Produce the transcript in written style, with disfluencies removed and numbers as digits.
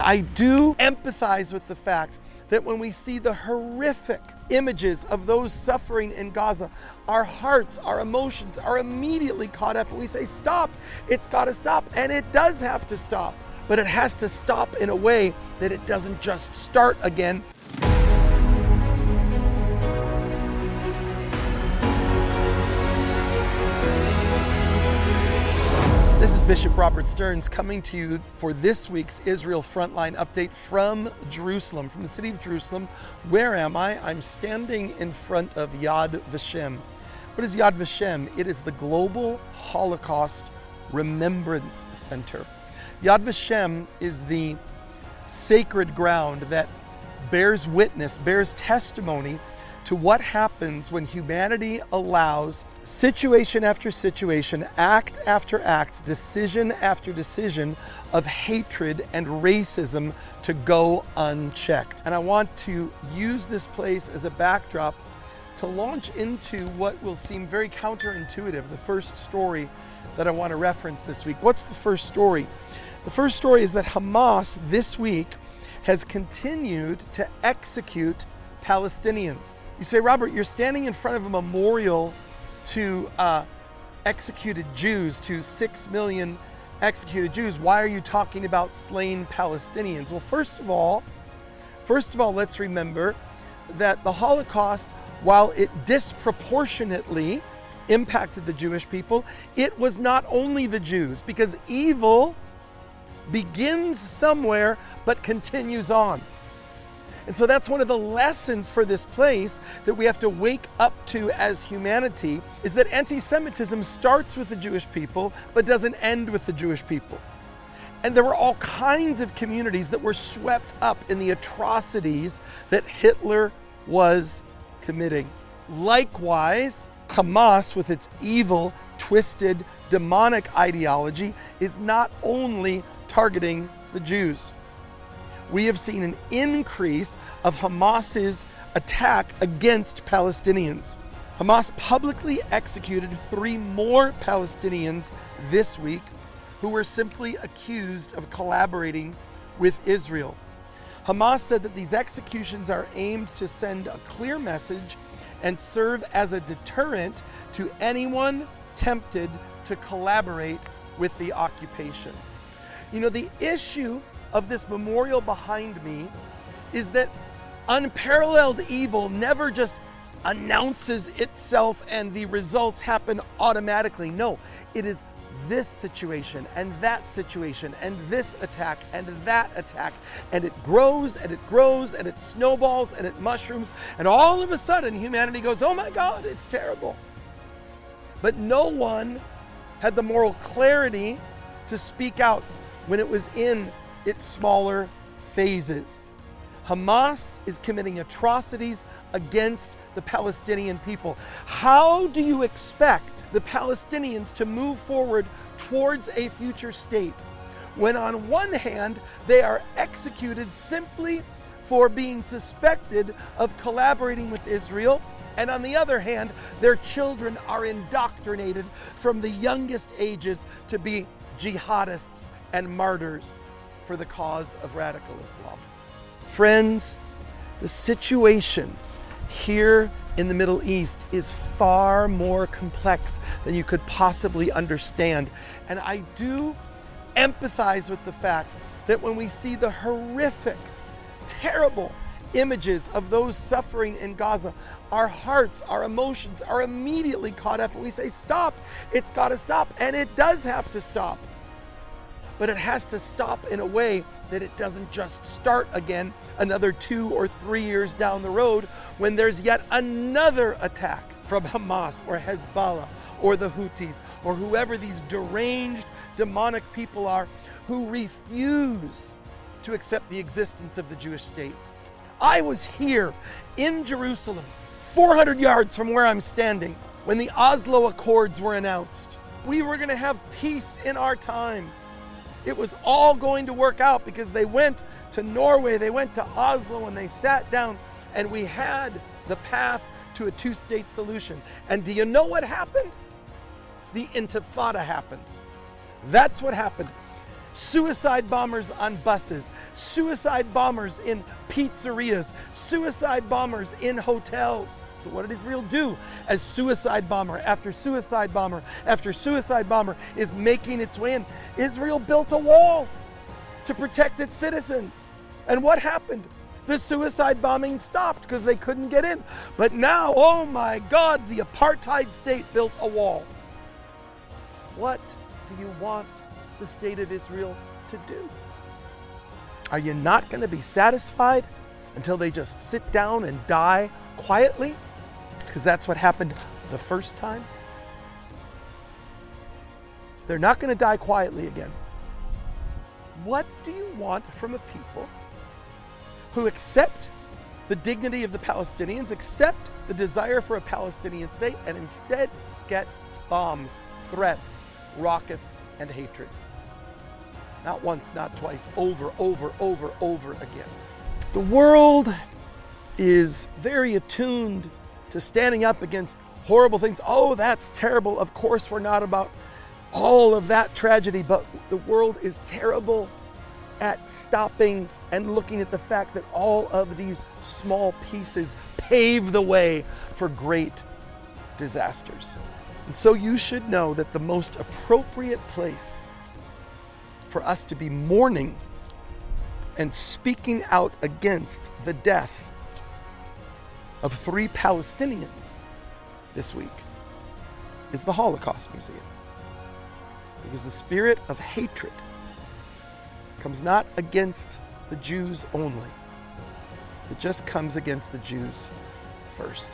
I do empathize with the fact that when we see the horrific images of those suffering in Gaza, our hearts, our emotions are immediately caught up and we say, stop, it's gotta stop. And it does have to stop, but it has to stop in a way that it doesn't just start again. This is Bishop Robert Stearns coming to you for this week's Israel Frontline Update from Jerusalem, from the city of Jerusalem. Where am I? I'm standing in front of Yad Vashem. What is Yad Vashem? It is the Global Holocaust Remembrance Center. Yad Vashem is the sacred ground that bears witness, bears testimony to what happens when humanity allows situation after situation, act after act, decision after decision of hatred and racism to go unchecked. And I want to use this place as a backdrop to launch into what will seem very counterintuitive, the first story that I want to reference this week. What's the first story? The first story is that Hamas this week has continued to execute Palestinians. You say, Robert, you're standing in front of a memorial to executed Jews, to 6 million executed Jews. Why are you talking about slain Palestinians? Well, first of all, let's remember that the Holocaust, while it disproportionately impacted the Jewish people, it was not only the Jews, because evil begins somewhere but continues on. And so that's one of the lessons for this place that we have to wake up to as humanity, is that anti-Semitism starts with the Jewish people, but doesn't end with the Jewish people. And there were all kinds of communities that were swept up in the atrocities that Hitler was committing. Likewise, Hamas, with its evil, twisted, demonic ideology, is not only targeting the Jews. We have seen an increase of Hamas's attack against Palestinians. Hamas publicly executed 3 more Palestinians this week who were simply accused of collaborating with Israel. Hamas said that these executions are aimed to send a clear message and serve as a deterrent to anyone tempted to collaborate with the occupation. You know, the issue of this memorial behind me is that unparalleled evil never just announces itself and the results happen automatically. No, it is this situation and that situation and this attack and that attack, and it grows and it grows and it snowballs and it mushrooms, and all of a sudden humanity goes, oh my God, it's terrible. But no one had the moral clarity to speak out when it was in its smaller phases. Hamas is committing atrocities against the Palestinian people. How do you expect the Palestinians to move forward towards a future state when on one hand they are executed simply for being suspected of collaborating with Israel, and on the other hand their children are indoctrinated from the youngest ages to be jihadists and martyrs for the cause of radical Islam? Friends, the situation here in the Middle East is far more complex than you could possibly understand. And I do empathize with the fact that when we see the horrific, terrible images of those suffering in Gaza, our hearts, our emotions are immediately caught up and we say, stop, it's gotta stop. And it does have to stop. But it has to stop in a way that it doesn't just start again another 2 or 3 years down the road when there's yet another attack from Hamas or Hezbollah or the Houthis or whoever these deranged, demonic people are who refuse to accept the existence of the Jewish state. I was here in Jerusalem, 400 yards from where I'm standing, when the Oslo Accords were announced. We were going to have peace in our time. It was all going to work out because they went to Norway, they went to Oslo, and they sat down, and we had the path to a 2-state solution. And do you know what happened? The Intifada happened. That's what happened. suicide bombers on buses, suicide bombers in pizzerias, suicide bombers in hotels. So what did Israel do as suicide bomber after suicide bomber after suicide bomber is making its way in? Israel built a wall to protect its citizens. And what happened? The suicide bombing stopped because they couldn't get in. But now, oh my God, the apartheid state built a wall. What do you want the state of Israel to do? Are you not going to be satisfied until they just sit down and die quietly? Because that's what happened the first time. They're not going to die quietly again. What do you want from a people who accept the dignity of the Palestinians, accept the desire for a Palestinian state, and instead get bombs, threats, rockets, and hatred? Not once, not twice, over again. The world is very attuned to standing up against horrible things. Oh, that's terrible. Of course, we're not about all of that tragedy, but the world is terrible at stopping and looking at the fact that all of these small pieces pave the way for great disasters. And so you should know that the most appropriate place for us to be mourning and speaking out against the death of 3 Palestinians this week is the Holocaust Museum. Because the spirit of hatred comes not against the Jews only. It just comes against the Jews first.